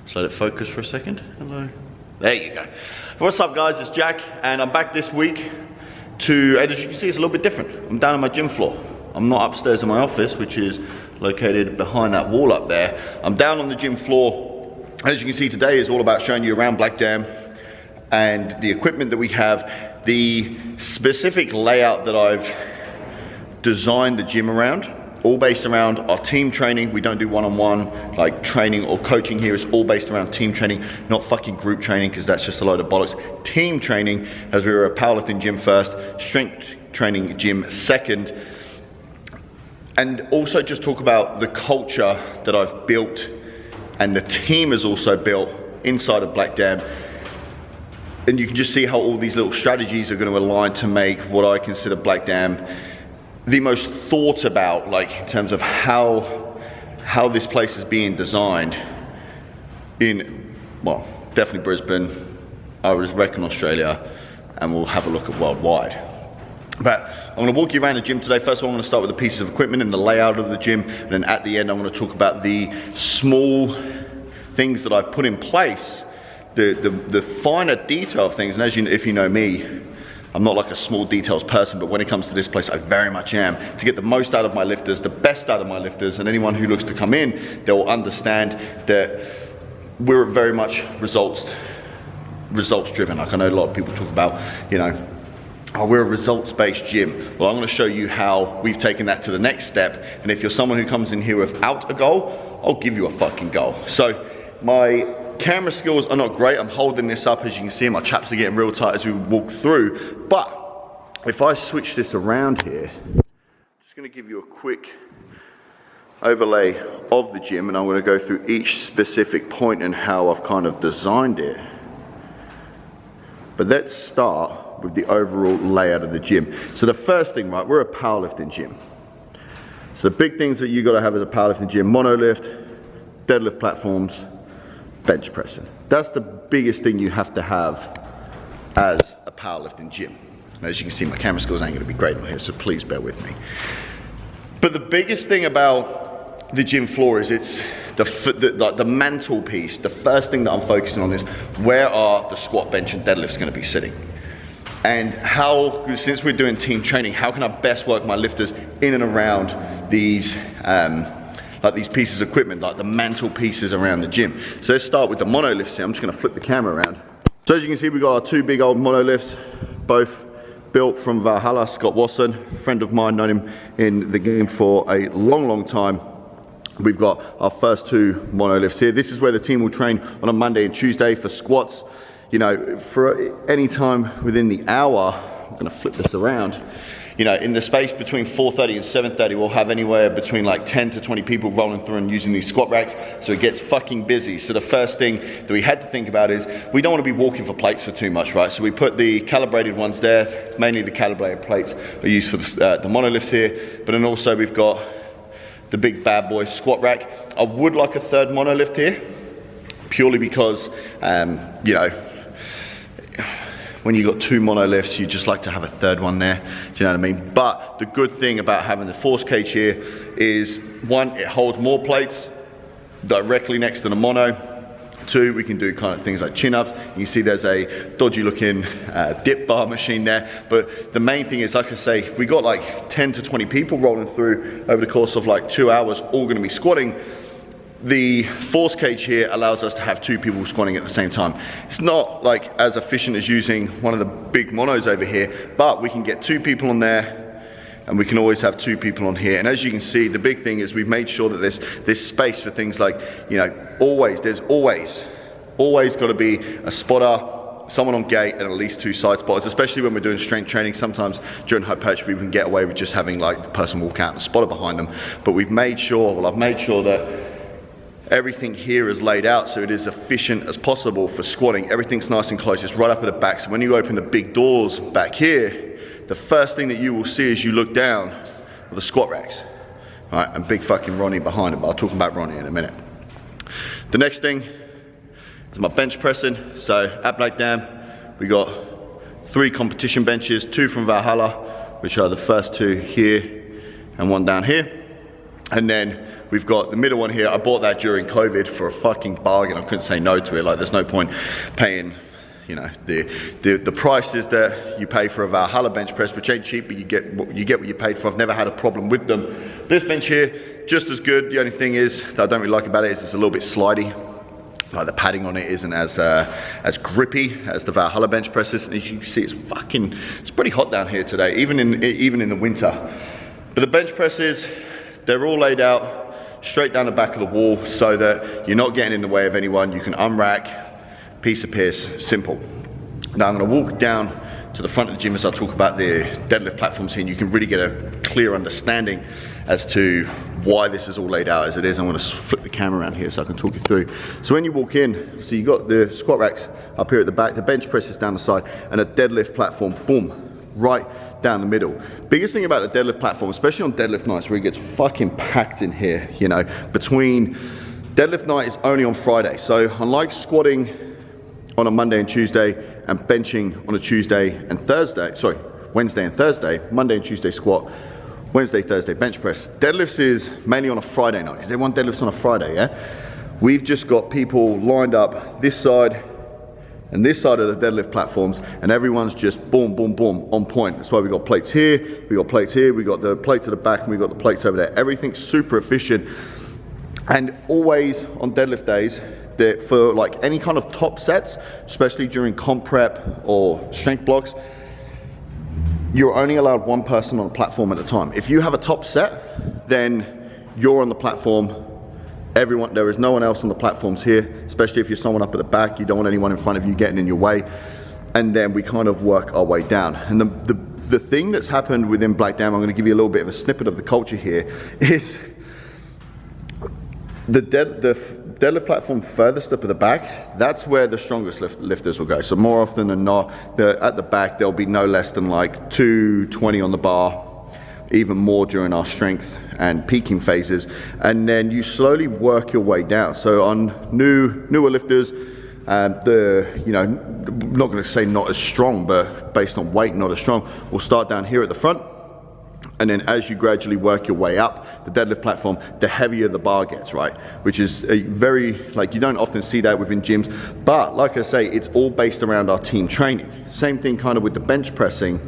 Just let it focus for a second. Hello. There you go. What's up guys, it's Jack and I'm back this week to, as you can see, it's a little bit different. I'm down on my gym floor. I'm not upstairs in my office, which is located behind that wall up there. I'm down on the gym floor. As you can see, today is all about showing you around Blackdam and the equipment that we have, the specific layout that I've designed the gym around, all based around our team training. We don't do one-on-one like training or coaching here. It's all based around team training, not fucking group training, because that's just a load of bollocks. Team training, as we were a powerlifting gym first, strength training gym second, and also just talk about the culture that I've built and the team has also built inside of Blackdam. And you can just see how all these little strategies are going to align to make what I consider Blackdam the most thought about, like in terms of how this place is being designed in, well, definitely Brisbane, I would reckon Australia, and we'll have a look at worldwide. But I'm gonna walk you around the gym today. First of all, I'm gonna start with the pieces of equipment and the layout of the gym, and then at the end, I'm gonna talk about the small things that I've put in place, the finer detail of things. And as you, if you know me, I'm not like a small details person, but when it comes to this place, I very much am. To get the most out of my lifters, the best out of my lifters, and anyone who looks to come in, they will understand that we're very much results driven. Like I know a lot of people talk about, you know, oh, we're a results-based gym. Well, I'm gonna show you how we've taken that to the next step. And if you're someone who comes in here without a goal, I'll give you a fucking goal. So my camera skills are not great. I'm holding this up, as you can see, my chaps are getting real tight as we walk through. But if I switch this around here, I'm just gonna give you a quick overlay of the gym, and I'm gonna go through each specific point and how I've kind of designed it. But let's start with the overall layout of the gym. So the first thing, right, we're a powerlifting gym. So the big things that you gotta have as a powerlifting gym: monolift, deadlift platforms, bench pressing. That's the biggest thing you have to have as a powerlifting gym. And as you can see, my camera skills ain't gonna be great on here, so please bear with me. But the biggest thing about the gym floor is it's the mantle piece. The first thing that I'm focusing on is where are the squat, bench, and deadlifts gonna be sitting? And how, since we're doing team training, how can I best work my lifters in and around these like these pieces of equipment, like the mantle pieces around the gym. So let's start with the monoliths here. I'm just gonna flip the camera around. So as you can see, we've got our two big old monoliths, both built from Valhalla. Scott Wasson, a friend of mine, known him in the game for a long, long time. We've got our first two monoliths here. This is where the team will train on a Monday and Tuesday for squats. You know, for any time within the hour, I'm gonna flip this around. You know, in the space between 4:30 and 7:30, we'll have anywhere between like 10 to 20 people rolling through and using these squat racks, so it gets fucking busy. So the first thing that we had to think about is we don't want to be walking for plates for too much, right? So we put the calibrated ones there. Mainly the calibrated plates are used for the monoliths here, but then also we've got the big bad boy squat rack. I would like a third monolift here, purely because, you know, when you've got two monoliths, you just like to have a third one there, do you know what I mean? But the good thing about having the force cage here is, one, it holds more plates directly next to the mono. Two, we can do kind of things like chin-ups. You see there's a dodgy looking dip bar machine there. But the main thing is, like I say, we got like 10 to 20 people rolling through over the course of like 2 hours, all gonna be squatting. The force cage here allows us to have two people squatting at the same time. It's not like as efficient as using one of the big monos over here, but we can get two people on there and we can always have two people on here. And as you can see, the big thing is we've made sure that there's space for things like, you know, there's always got to be a spotter, someone on gate, and at least two side spotters, especially when we're doing strength training. Sometimes during hypertrophy we can get away with just having like the person walk out and a spotter behind them. But we've made sure, well, I've made sure that everything here is laid out so it is efficient as possible for squatting. Everything's nice and close, it's right up at the back. So when you open the big doors back here, the first thing that you will see as you look down are the squat racks. All right, and big fucking Ronnie behind it, but I'll talk about Ronnie in a minute. The next thing is my bench pressing. So at Blackdam, we got 3 competition benches, 2 from Valhalla, which are the first 2 here and 1 down here. And then We've got the middle one here. I bought that during COVID for a fucking bargain. I couldn't say no to it. Like, there's no point paying, you know, the prices that you pay for a Valhalla bench press, which ain't cheap, but you get what you paid for. I've never had a problem with them. This bench here, just as good. The only thing is that I don't really like about it is it's a little bit slidey. Like, the padding on it isn't as grippy as the Valhalla bench presses. And as you can see, it's pretty hot down here today, even in the winter. But the bench presses, they're all laid out straight down the back of the wall so that you're not getting in the way of anyone. You can unrack, piece of piss, simple. Now I'm going to walk down to the front of the gym as I talk about the deadlift platforms here, and you can really get a clear understanding as to why this is all laid out as it is. I'm going to flip the camera around here so I can talk you through. So when you walk in, so you've got the squat racks up here at the back, the bench presses down the side, and a deadlift platform, boom, right down the middle. Biggest thing about the deadlift platform, especially on deadlift nights where it gets fucking packed in here, you know, between deadlift night is only on Friday. So unlike squatting on a Monday and Tuesday and benching on a Tuesday and Thursday, sorry, Wednesday and Thursday, Monday and Tuesday squat, Wednesday, Thursday bench press. Deadlifts is mainly on a Friday night because everyone deadlifts on a Friday, yeah? We've just got people lined up this side and this side of the deadlift platforms, and everyone's just boom, boom, boom, on point. That's why we got plates here, we got plates here, we got the plates at the back, and we got the plates over there. Everything's super efficient. And always on deadlift days, for like any kind of top sets, especially during comp prep or strength blocks, you're only allowed one person on the platform at a time. If you have a top set, then you're on the platform. There is no one else on the platforms here, especially if you're someone up at the back. You don't want anyone in front of you getting in your way. And then we kind of work our way down. And the thing that's happened within Blackdam, I'm going to give you a little bit of a snippet of the culture here, is the deadlift platform furthest up at the back, that's where the strongest lifters will go. So more often than not, at the back, there'll be no less than like 220 on the bar, even more during our strength and peaking phases. And then you slowly work your way down. So on newer lifters, I'm not going to say not as strong, but based on weight, not as strong, we'll start down here at the front. And then as you gradually work your way up the deadlift platform, the heavier the bar gets, right? Which is a very, like, you don't often see that within gyms, but like I say, it's all based around our team training. Same thing kind of with the bench pressing,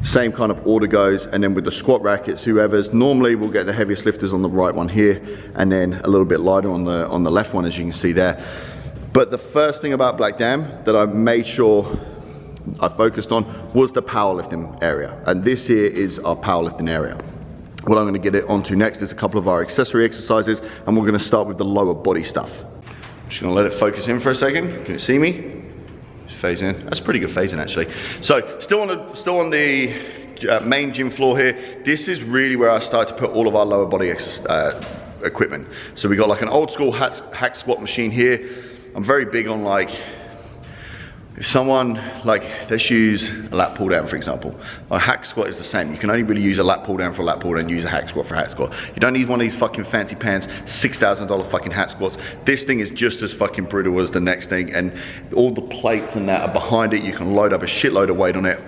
same kind of order goes. And then with the squat rack, it's whoever's, normally we'll get the heaviest lifters on the right one here, and then a little bit lighter on the left one, as you can see there. But the first thing about Blackdam that I made sure I focused on was the powerlifting area, and this here is our powerlifting area. What I'm going to get it onto next is a couple of our accessory exercises, and we're going to start with the lower body stuff. I'm just going to let it focus in for a second. Can you see me? Just phasing in. That's pretty good phasing actually. So still on the main gym floor here. This is really where I start to put all of our lower body equipment. So we got like an old school hack squat machine here. I'm very big on, like, if someone, like, let's use a lat pull down for example. A hack squat is the same. You can only really use a lat pull down for a lat pull down and use a hack squat for a hack squat. You don't need one of these fucking fancy pants, $6,000 fucking hack squats. This thing is just as fucking brutal as the next thing, and all the plates and that are behind it. You can load up a shitload of weight on it.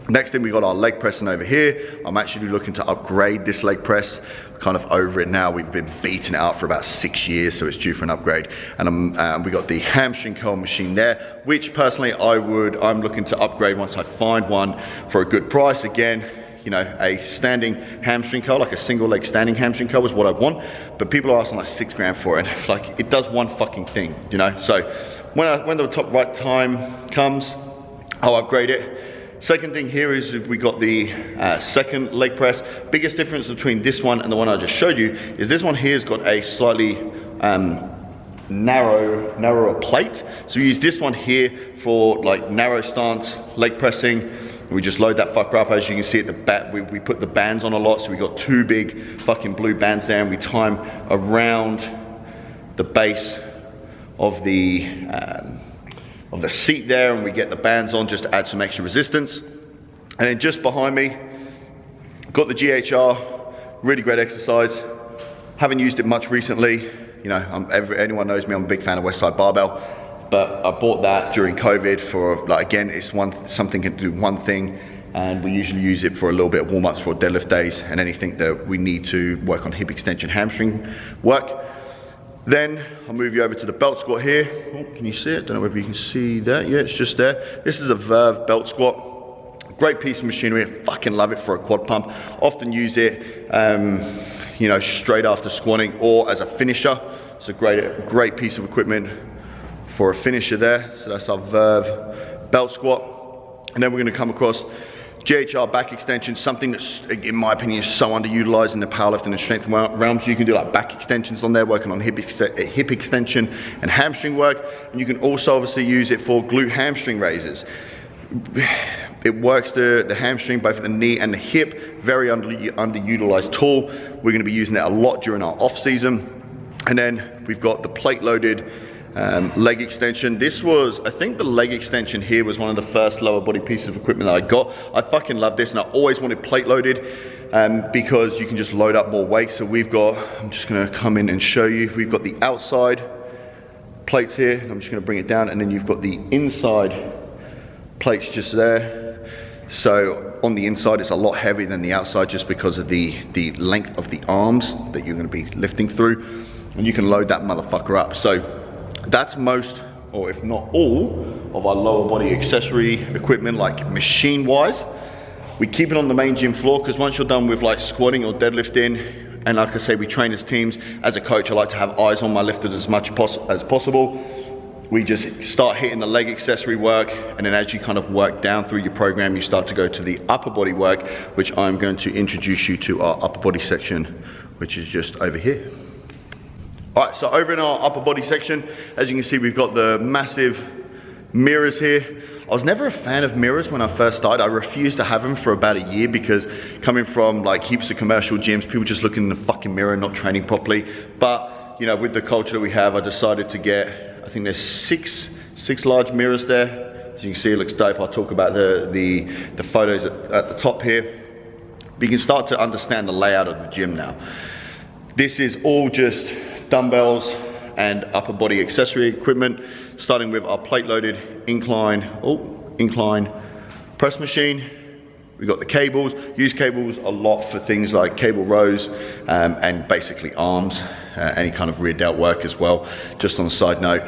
Next thing, we got our leg pressing over here. I'm actually looking to upgrade this leg press. Kind of over it now. We've been beating it out for about 6 years, so it's due for an upgrade. And we got the hamstring curl machine there, which personally I'm looking to upgrade once I find one for a good price. Again, you know, a standing hamstring curl, like a single leg standing hamstring curl is what I want, but people are asking like $6 grand for it, and like, it does one fucking thing, you know. So when the top right time comes, I'll upgrade it. Second thing here is we got the second leg press. Biggest difference between this one and the one I just showed you is this one here has got a slightly narrower plate. So we use this one here for like narrow stance leg pressing. We just load that fucker up. As you can see at the back, we put the bands on a lot. So we got 2 big fucking blue bands there, and we time around the base of the seat there, and we get the bands on just to add some extra resistance. And then just behind me, got the GHR, really great exercise. Haven't used it much recently. You know, anyone knows me, I'm a big fan of Westside Barbell, but I bought that during COVID for, like, again, it's something can do one thing and we usually use it for a little bit of warm-ups for deadlift days and anything that we need to work on hip extension, hamstring work. Then I'll move you over to the belt squat here. Oh, can you see it? Don't know whether you can see that. Yeah, it's just there. This is a Verve belt squat. Great piece of machinery. I fucking love it for a quad pump. Often use it, you know, straight after squatting or as a finisher. It's a great piece of equipment for a finisher there. So that's our Verve belt squat. And then we're gonna come across GHR back extension, something that's, in my opinion, is so underutilized in the powerlifting and strength realms. You can do like back extensions on there, working on hip extension and hamstring work. And you can also obviously use it for glute hamstring raises. It works the hamstring, both the knee and the hip. Very underutilized tool. We're gonna be using it a lot during our off season. And then we've got the plate loaded leg extension. This was, I think the leg extension here was one of the first lower body pieces of equipment that I got. I fucking love this, and I always wanted plate loaded because you can just load up more weight. So we've got, I'm just gonna come in and show you, we've got the outside plates here. I'm just gonna bring it down, and then you've got the inside plates just there. So on the inside it's a lot heavier than the outside just because of the length of the arms that you're gonna be lifting through, and you can load that motherfucker up. So that's most, or if not all, of our lower body accessory equipment, like machine wise. We keep it on the main gym floor, because once you're done with like squatting or deadlifting, and like I say, we train as teams. As a coach, I like to have eyes on my lifters as much as possible. We just start hitting the leg accessory work, and then as you kind of work down through your program, you start to go to the upper body work, which I'm going to introduce you to our upper body section, which is just over here. All right, so over in our upper body section, as you can see, we've got the massive mirrors here. I was never a fan of mirrors when I first started. I refused to have them for about a year, because coming from like heaps of commercial gyms, people just looking in the fucking mirror and not training properly. But, you know, with the culture that we have, I decided to get, I think there's six large mirrors there. As you can see, it looks dope. I'll talk about the photos at the top here. But you can start to understand the layout of the gym now. This is all just dumbbells and upper body accessory equipment, starting with our plate loaded incline press machine. We've got the cables. Use cables a lot for things like cable rows and basically arms, any kind of rear delt work as well. Just on a side note,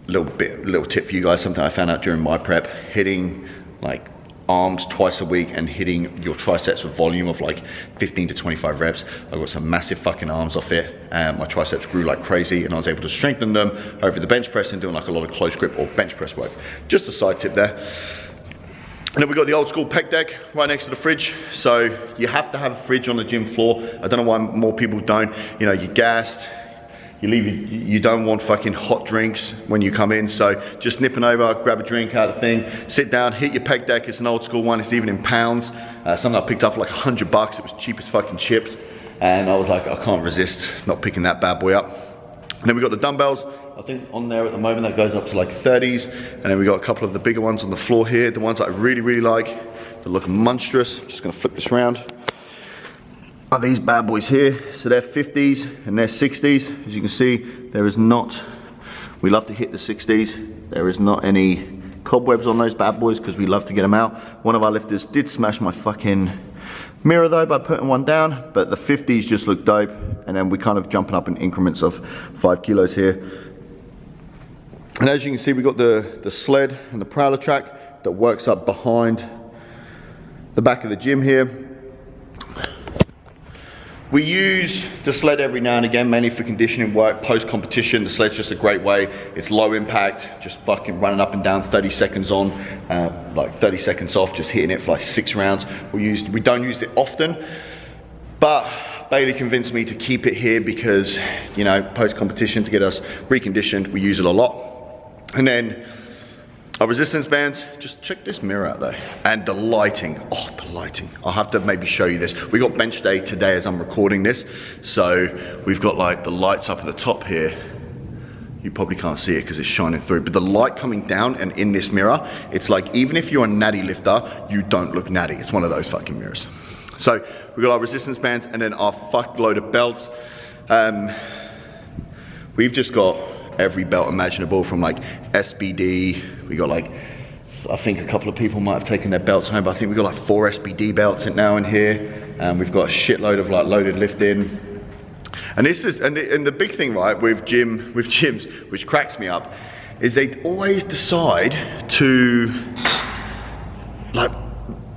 little tip for you guys, something I found out during my prep: hitting like arms twice a week and hitting your triceps with volume of like 15 to 25 reps. I got some massive fucking arms off it, and my triceps grew like crazy, and I was able to strengthen them over the bench press and doing like a lot of close grip or bench press work. Just a side tip there. And then we got the old school pec deck right next to the fridge. So you have to have a fridge on the gym floor. I don't know why more people don't. You know, you're gassed, you don't want fucking hot drinks when you come in, so just nipping over, grab a drink out of the thing, sit down, hit your pec deck. It's an old school one, it's even in pounds. Something I picked up for like $100, it was cheap as fucking chips, and I was like, I can't resist not picking that bad boy up. And then we got the dumbbells, I think on there at the moment that goes up to like 30s, and then we got a couple of the bigger ones on the floor here, the ones that I really like, that look monstrous. I'm just gonna flip this around. Are these bad boys here. So they're 50s and they're 60s. As you can see, there is not, we love to hit the 60s. There is not any cobwebs on those bad boys because we love to get them out. One of our lifters did smash my fucking mirror though by putting one down, but the 50s just look dope. And then we kind of jumping up in increments of 5 kilos here. And as you can see, we got the sled and the prowler track that works up behind the back of the gym here. We use the sled every now and again, mainly for conditioning work, post-competition. The sled's just a great way. It's low impact, just fucking running up and down, 30 seconds on, like 30 seconds off, just hitting it for like 6 rounds. We don't use it often, but Bailey convinced me to keep it here because, you know, post-competition, to get us reconditioned, we use it a lot. And then our resistance bands, just check this mirror out though. And the lighting, oh, the lighting. I'll have to maybe show you this. We got bench day today as I'm recording this. So we've got like the lights up at the top here. You probably can't see it because it's shining through, but the light coming down and in this mirror, it's like, even if you're a natty lifter, you don't look natty. It's one of those fucking mirrors. So we've got our resistance bands and then our fuckload of belts. We've just got every belt imaginable, from like SBD, we got like I think a couple of people might have taken their belts home, but I think we've got like 4 SBD belts now in here, and we've got a shitload of like loaded lifting. And this is, and the big thing, right, with gyms, which cracks me up, is they always decide to like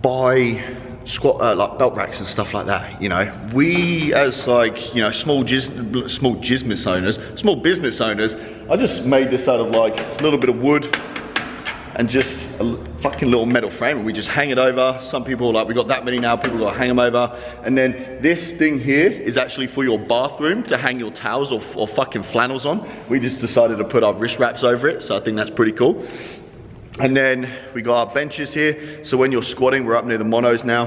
buy like belt racks and stuff like that. You know, we as like, you know, small business owners, I just made this out of like a little bit of wood and just a fucking little metal frame, and we just hang it over. Some people like, we got that many now, people got to hang them over. And then this thing here is actually for your bathroom to hang your towels or fucking flannels on. We just decided to put our wrist wraps over it, so I think that's pretty cool. And then we got our benches here. So when you're squatting, we're up near the monos now.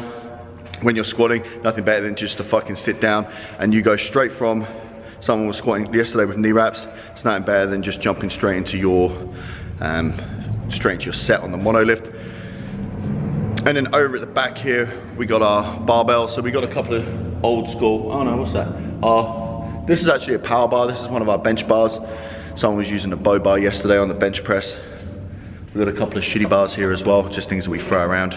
When you're squatting, nothing better than just to fucking sit down, and you go straight from, someone was squatting yesterday with knee wraps. It's nothing better than just jumping straight into your set on the monolift. And then over at the back here, we got our barbell. So we got a couple of old school, oh no, what's that? This is actually a power bar. This is one of our bench bars. Someone was using a bow bar yesterday on the bench press. We've got a couple of shitty bars here as well, just things that we throw around.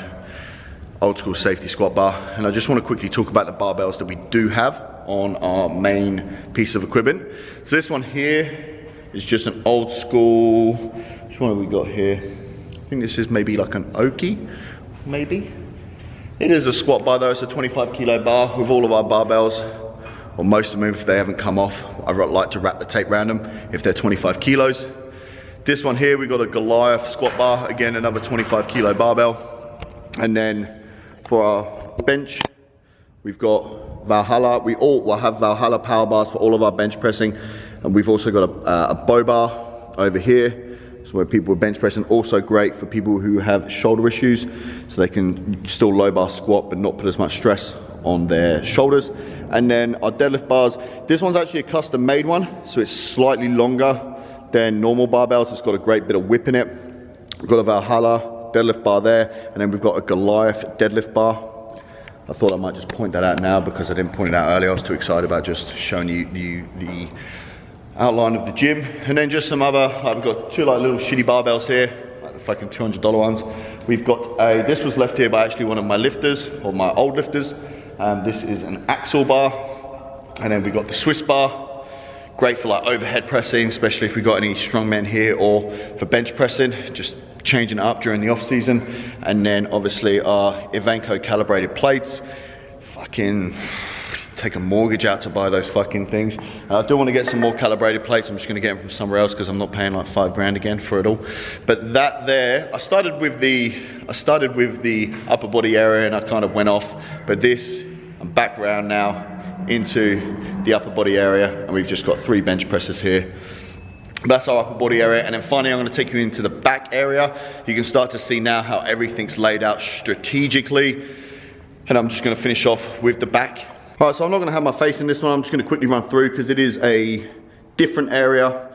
Old school safety squat bar. And I just want to quickly talk about the barbells that we do have on our main piece of equipment. So this one here is just an old school, which one have we got here? I think this is maybe like an Oki, maybe. It is a squat bar though, it's a 25 kilo bar with all of our barbells, or most of them if they haven't come off. I like to wrap the tape around them if they're 25 kilos. This one here, we got a Goliath squat bar, again another 25 kilo barbell. And then for our bench, we've got Valhalla. We all will have Valhalla power bars for all of our bench pressing. And we've also got a bow bar over here. So where people are bench pressing, also great for people who have shoulder issues. So they can still low bar squat, but not put as much stress on their shoulders. And then our deadlift bars. This one's actually a custom made one. So it's slightly longer than normal barbells. It's got a great bit of whip in it. We've got a Valhalla deadlift bar there, and then we've got a Goliath deadlift bar. I thought I might just point that out now because I didn't point it out earlier. I was too excited about just showing you the outline of the gym. And then just some other, like we've got 2 like little shitty barbells here, like the fucking $200 ones. We've got this was left here by actually one of my lifters, or my old lifters. This is an axle bar. And then we've got the Swiss bar. Great for like overhead pressing, especially if we've got any strongmen here, or for bench pressing, just changing it up during the off season. And then obviously our Ivanko calibrated plates. Fucking take a mortgage out to buy those fucking things. I do want to get some more calibrated plates. I'm just going to get them from somewhere else because I'm not paying like $5 grand again for it all. But that there, I started with the upper body area and I kind of went off. But this, I'm back around now into the upper body area, and we've just got 3 bench presses here. That's our upper body area. And then finally, I'm going to take you into the back area. You can start to see now how everything's laid out strategically. And I'm just going to finish off with the back. All right, so I'm not going to have my face in this one. I'm just going to quickly run through because it is a different area.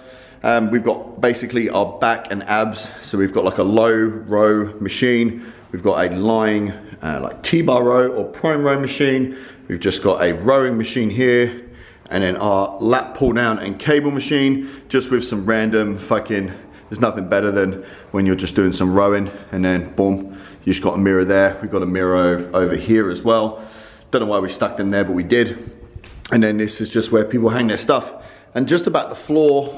We've got basically our back and abs. So we've got like a low row machine. We've got a lying like T-bar row or prone row machine. We've just got a rowing machine here. And then our lat pull down and cable machine, just with some random fucking, there's nothing better than when you're just doing some rowing and then boom, you just got a mirror there. We've got a mirror over here as well. Don't know why we stuck them there, but we did. And then this is just where people hang their stuff. And just about the floor,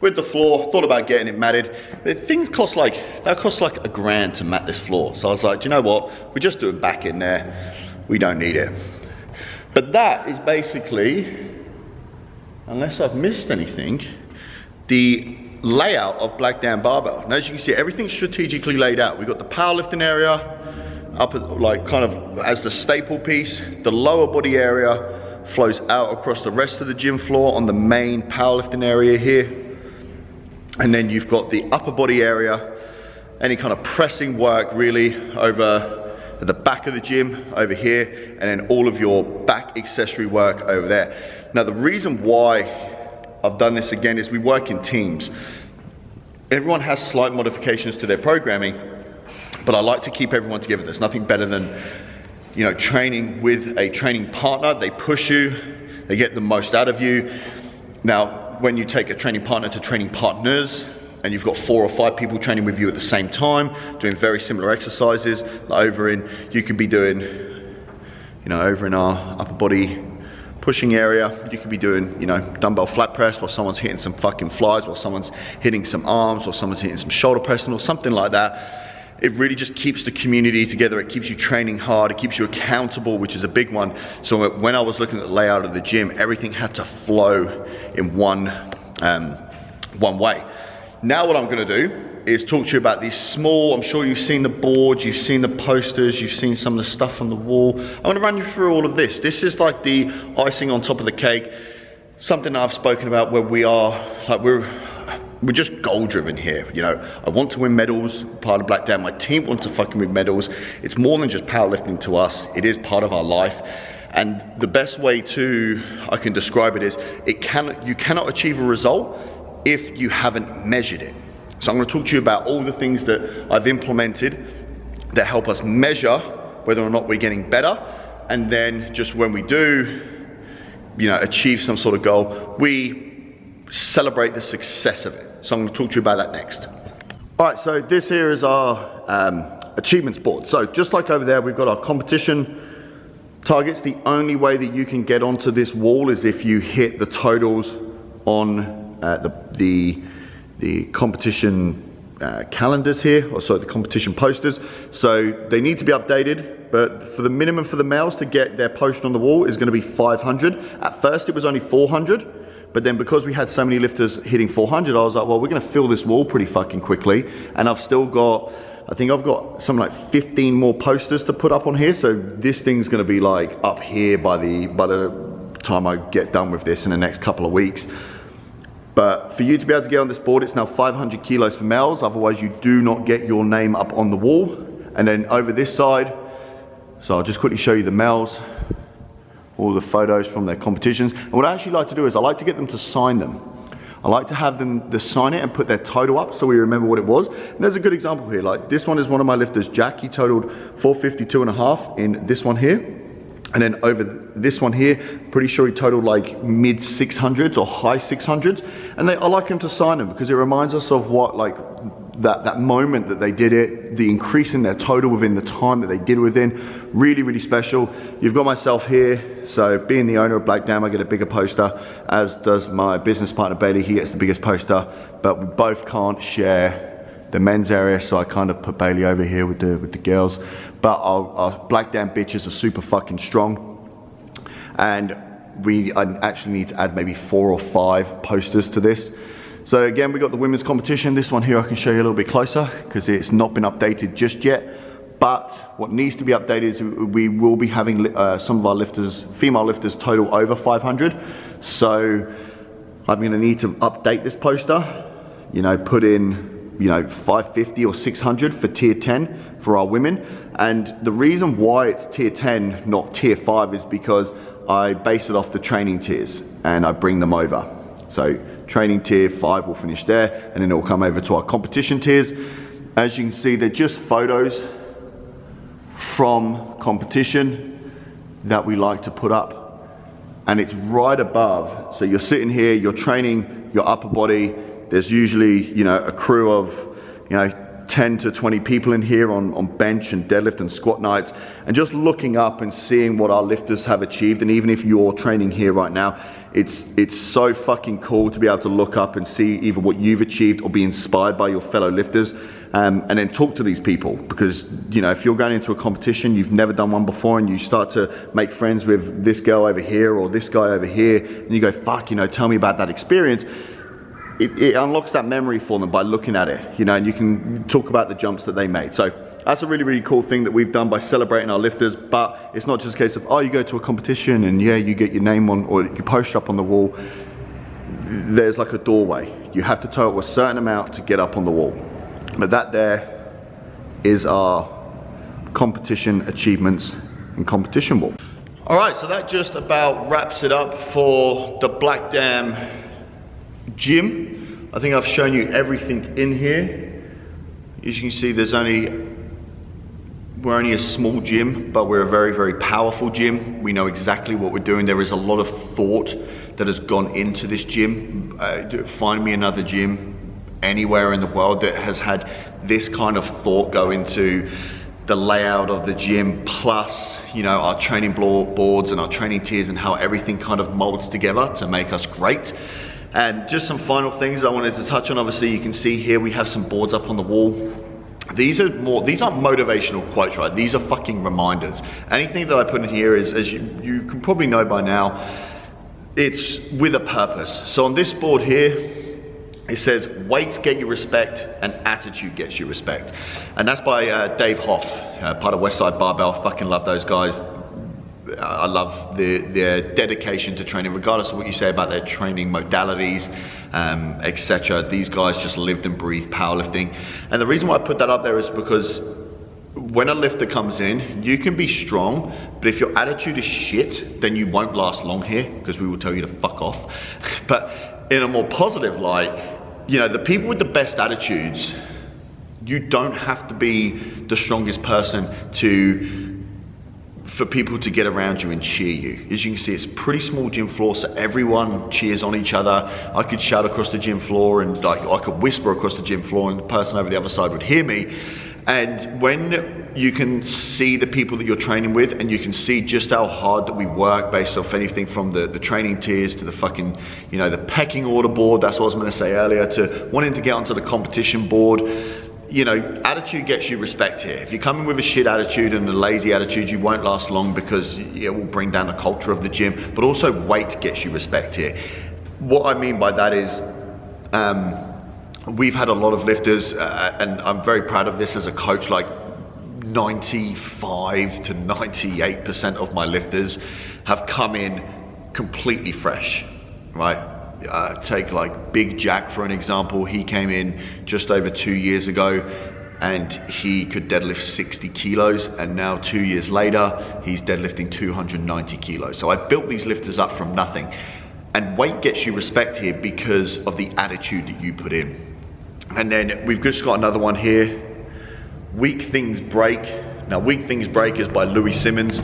with the floor, thought about getting it matted. The thing costs like $1 grand to mat this floor. So I was like, do you know what? We just do it back in there. We don't need it. But that is basically, unless I've missed anything, the layout of Blackdam Barbell. And as you can see, everything's strategically laid out. We've got the powerlifting area up at, like kind of as the staple piece. The lower body area flows out across the rest of the gym floor on the main powerlifting area here. And then you've got the upper body area, any kind of pressing work really over at the back of the gym over here, and then all of your back accessory work over there. Now the reason why I've done this again is we work in teams. Everyone has slight modifications to their programming, but I like to keep everyone together. There's nothing better than, you know, training with a training partner. They push you, they get the most out of you. Now, when you take a training partner to training partners, and you've got 4 or 5 people training with you at the same time, doing very similar exercises. You could be doing, you know, over in our upper body pushing area, you could be doing, you know, dumbbell flat press while someone's hitting some fucking flies, while someone's hitting some arms, or someone's hitting some shoulder pressing or something like that. It really just keeps the community together. It keeps you training hard. It keeps you accountable, which is a big one. So when I was looking at the layout of the gym, everything had to flow in one way. Now what I'm gonna do is talk to you about these small, I'm sure you've seen the boards, you've seen the posters, you've seen some of the stuff on the wall. I'm gonna run you through all of this. This is like the icing on top of the cake, something I've spoken about where we are, like we're just goal driven here. You know, I want to win medals, part of Blackdam. My team wants to fucking win medals. It's more than just powerlifting to us. It is part of our life. And the best way I can describe it is, you cannot achieve a result if you haven't measured it. So I'm gonna talk to you about all the things that I've implemented that help us measure whether or not we're getting better. And then just when we do, you know, achieve some sort of goal, we celebrate the success of it. So I'm gonna talk to you about that next. All right, so this here is our achievements board. So just like over there, we've got our competition targets. The only way that you can get onto this wall is if you hit the totals on the competition calendars here, or sorry, the competition posters. So they need to be updated, but for the minimum for the males to get their post on the wall is gonna be 500. At first it was only 400, but then because we had so many lifters hitting 400, I was like, well, we're gonna fill this wall pretty fucking quickly. And I've still got, I think I've got something like 15 more posters to put up on here. So this thing's gonna be like up here by the time I get done with this in the next couple of weeks. But for you to be able to get on this board, it's now 500 kilos for males, otherwise you do not get your name up on the wall. And then over this side, so I'll just quickly show you the males, all the photos from their competitions. And what I actually like to do is I like to get them to sign them. I like to have them sign it and put their total up so we remember what it was. And there's a good example here, like this one is one of my lifters, Jack. He totaled 452.5 in this one here. And then over this one here, pretty sure he totaled like mid 600s or high 600s. And I like him to sign them because it reminds us of what, like that moment that they did it, the increase in their total within the time that they did within, really, really special. You've got myself here. So being the owner of Blackdam, I get a bigger poster, as does my business partner, Bailey. He gets the biggest poster, but we both can't share the men's area, so I kind of put Bailey over here with the girls. But our Blackdam bitches are super fucking strong, and I actually need to add maybe 4 or 5 posters to this. So again, we got the women's competition. This one here I can show you a little bit closer because it's not been updated just yet. But what needs to be updated is we will be having some of our lifters, female lifters, total over 500. So I'm going to need to update this poster. You know, put in, you know, 550 or 600 for tier 10 for our women. And the reason why it's tier 10, not tier 5, is because I base it off the training tiers and I bring them over. So training tier 5 will finish there, and then it will come over to our competition tiers. As you can see, they're just photos from competition that we like to put up, and it's right above. So you're sitting here, you're training your upper body. There's usually, you know, a crew of, you know, 10 to 20 people in here on bench and deadlift and squat nights, and just looking up and seeing what our lifters have achieved. And even if you're training here right now, it's so fucking cool to be able to look up and see either what you've achieved or be inspired by your fellow lifters, and then talk to these people. Because, you know, if you're going into a competition, you've never done one before, and you start to make friends with this girl over here or this guy over here, and you go, fuck, you know, tell me about that experience. It unlocks that memory for them by looking at it, you know, and you can talk about the jumps that they made. So that's a really, really cool thing that we've done by celebrating our lifters. But it's not just a case of, oh, you go to a competition and yeah, you get your name on, or you post up on the wall. There's like a doorway. You have to total a certain amount to get up on the wall. But that there is our competition achievements and competition wall. All right, so that just about wraps it up for the Blackdam gym. I think I've shown you everything in here. As you can see, we're only a small gym, but we're a very, very powerful gym. We know exactly what we're doing. There is a lot of thought that has gone into this gym. Find me another gym anywhere in the world that has had this kind of thought go into the layout of the gym, plus, you know, our training boards and our training tiers and how everything kind of molds together to make us great. And just some final things I wanted to touch on. Obviously, you can see here we have some boards up on the wall. These aren't motivational quotes, right? These are fucking reminders. Anything that I put in here is, as you can probably know by now, it's with a purpose. So on this board here, it says, weights get you respect and attitude gets you respect. And that's by Dave Hoff, part of Westside Barbell. Fucking love those guys. I love their dedication to training, regardless of what you say about their training modalities, etc. These guys just lived and breathed powerlifting. And the reason why I put that up there is because when a lifter comes in, you can be strong, but if your attitude is shit, then you won't last long here, because we will tell you to fuck off. But in a more positive light, you know, the people with the best attitudes, you don't have to be the strongest person for people to get around you and cheer you. As you can see, it's a pretty small gym floor, so everyone cheers on each other. I could shout across the gym floor and like I could whisper across the gym floor and the person over the other side would hear me. And when you can see the people that you're training with, and you can see just how hard that we work based off anything from the training tiers to the fucking, you know, the pecking order board, that's what I was gonna say earlier, to wanting to get onto the competition board. You know, attitude gets you respect here. If you come in with a shit attitude and a lazy attitude, you won't last long, because it will bring down the culture of the gym. But also weight gets you respect here. What I mean by that is, we've had a lot of lifters, and I'm very proud of this as a coach, like 95 to 98% of my lifters have come in completely fresh, right? Take like Big Jack for an example. He came in just over 2 years ago and he could deadlift 60 kilos, and now 2 years later he's deadlifting 290 kilos. So I built these lifters up from nothing, and weight gets you respect here because of the attitude that you put in. And then we've just got another one here, weak things break. Now, Weak Things Break is by Louis Simmons.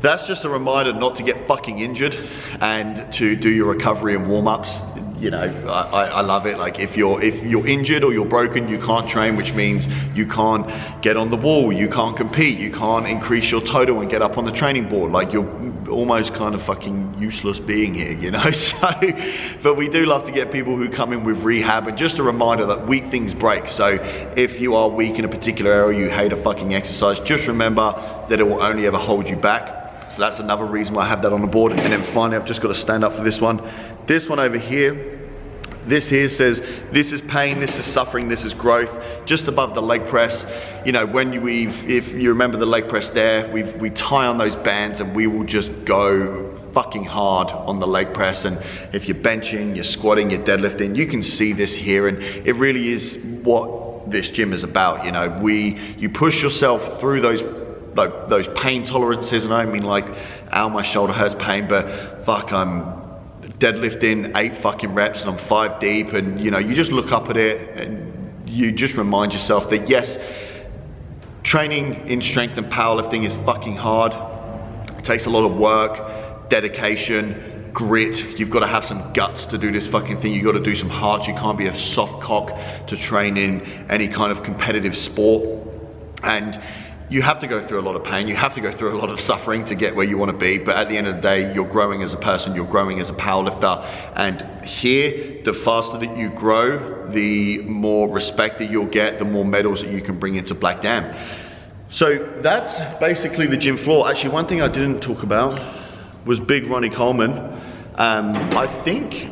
That's just a reminder not to get fucking injured and to do your recovery and warm-ups. You know, I love it. Like if you're injured or you're broken, you can't train, which means you can't get on the wall, you can't compete, you can't increase your total and get up on the training board. Like you're almost kind of fucking useless being here, you know? So, but we do love to get people who come in with rehab, and just a reminder that weak things break. So if you are weak in a particular area, you hate a fucking exercise, just remember that it will only ever hold you back. So that's another reason why I have that on the board. And then finally, I've just got to stand up for this one. This one over here, this here says, this is pain, this is suffering, this is growth. Just above the leg press, you know, if you remember the leg press there, we tie on those bands and we will just go fucking hard on the leg press. And if you're benching, you're squatting, you're deadlifting, you can see this here. And it really is what this gym is about. You know, you push yourself through those pain tolerances, and I don't mean like, ow, my shoulder hurts pain, but fuck, I'm deadlifting 8 fucking reps and I'm 5 deep, and you know, you just look up at it and you just remind yourself that yes, training in strength and powerlifting is fucking hard. It takes a lot of work, dedication, grit. You've got to have some guts to do this fucking thing. You've got to do some heart. You can't be a soft cock to train in any kind of competitive sport. And you have to go through a lot of pain, you have to go through a lot of suffering to get where you want to be, but at the end of the day, you're growing as a person, you're growing as a powerlifter. And here, the faster that you grow, the more respect that you'll get, the more medals that you can bring into Blackdam. So that's basically the gym floor. Actually, one thing I didn't talk about was Big Ronnie Coleman. I think,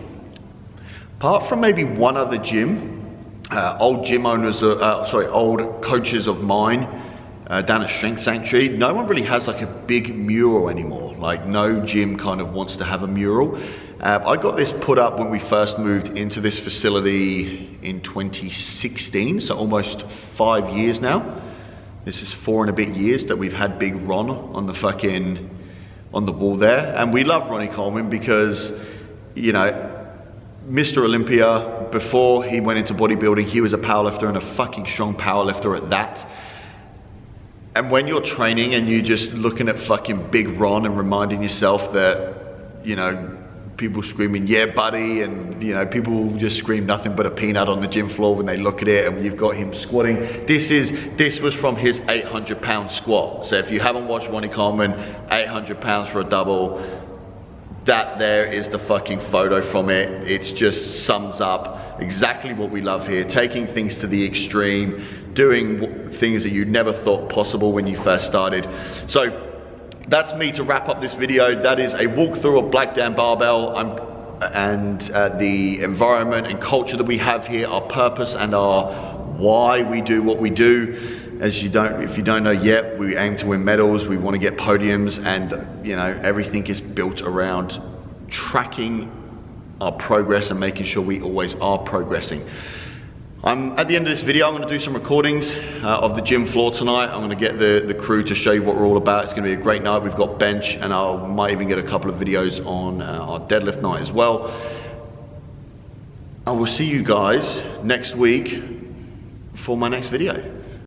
apart from maybe one other gym, old coaches of mine, down at Strength Sanctuary, no one really has like a big mural anymore. Like no gym kind of wants to have a mural. I got this put up when we first moved into this facility in 2016, so almost 5 years now. This is 4 and a bit years that we've had Big Ron on the wall there. And we love Ronnie Coleman because, you know, Mr. Olympia, before he went into bodybuilding, he was a powerlifter, and a fucking strong powerlifter at that. And when you're training and you're just looking at fucking Big Ron and reminding yourself that, you know, people screaming, yeah buddy, and you know, people just scream nothing but a peanut on the gym floor when they look at it, and you've got him squatting. This was from his 800-pound squat. So if you haven't watched Ronnie Coleman, 800 pounds for a double, that there is the fucking photo from it. It just sums up exactly what we love here, taking things to the extreme, doing things that you never thought possible when you first started. So that's me to wrap up this video. That is a walkthrough of Blackdam Barbell and the environment and culture that we have here, our purpose and our why we do what we do. If you don't know yet, we aim to win medals, we want to get podiums, and you know, everything is built around tracking our progress and making sure we always are progressing. At the end of this video, I'm going to do some recordings of the gym floor tonight. I'm going to get the crew to show you what we're all about. It's going to be a great night. We've got bench, and I might even get a couple of videos on our deadlift night as well. I will see you guys next week for my next video.